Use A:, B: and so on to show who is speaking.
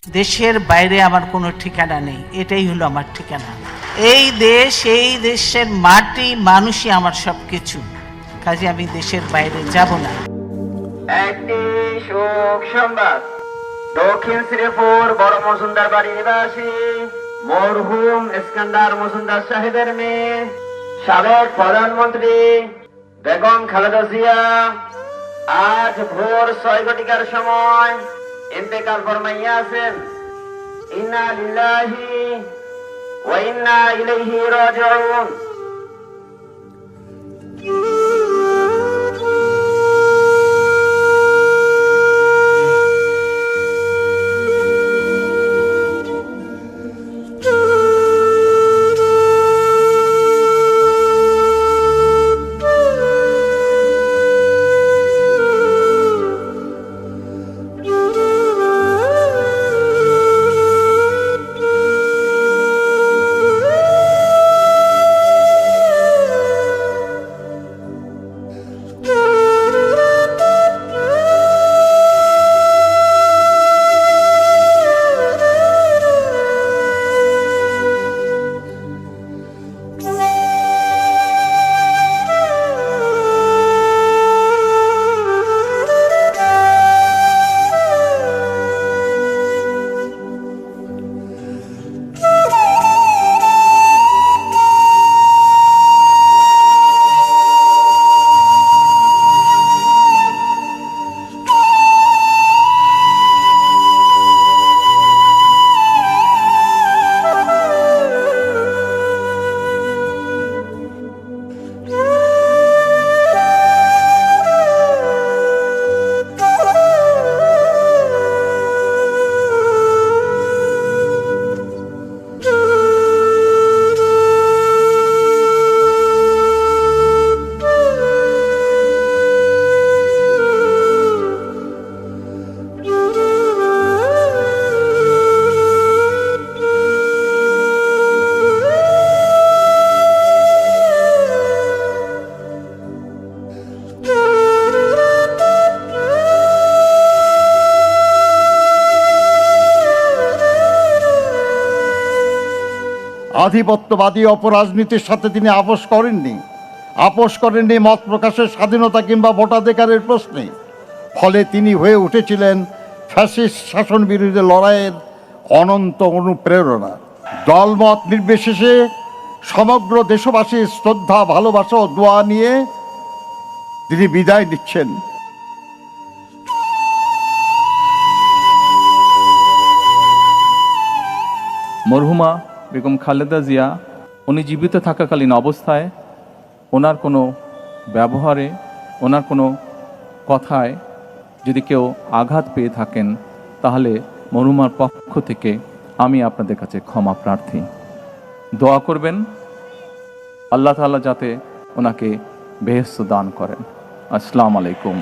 A: দেশের বাইরে আমার কোনো ঠিকানা নেই, এটাই হলো আমার ঠিকানা। এই দেশ, এই দেশের মাটি মানুষই আমার সবকিছু, কাজে আমি দেশের বাইরে যাব না।
B: একটি শোক সংবাদ। দক্ষিণ শ্রীপুর বড় মজুমদার বাড়ি নিবাসী মরহুম ইস্কান্দার মজুমদার সাহেবের মেয়ে সাবেক প্রধানমন্ত্রী বেগম খালেদা জিয়া আজ ভোর 6 ঘটিকার সময় ইন্তেকাল ফরমাইয়াছেন। ইন্না লিল্লাহি ওয়া ইন্না ইলাইহি রাজিউন।
C: আধিপত্যবাদী অপরাজনীতির সাথে তিনি আপোষ করেননি মত প্রকাশের স্বাধীনতা কিংবা ভোটাধিকারের প্রশ্নে। ফলে তিনি হয়ে উঠেছিলেন ফ্যাসিস্ট শাসন বিরোধী লড়াইয়ের অনন্ত অনুপ্রেরণা। দলমত নির্বিশেষে সমগ্র দেশবাসীর শ্রদ্ধা, ভালোবাসা ও দোয়া নিয়ে তিনি বিদায় নিচ্ছেন।
D: মরহুমা বেগম খালেদা জিয়া উনি জীবিত থাকাকালীন অবস্থায় ওনার কোনো ব্যবহারে, ওনার কোনো কথায় যদি কেউ আঘাত পেয়ে থাকেন, তাহলে মরহুমার পক্ষ থেকে আমি আপনাদের কাছে ক্ষমা প্রার্থী। দোয়া করবেন আল্লাহ তাআলা যাতে ওনাকে বেহেশত দান করেন। আসসালামু আলাইকুম।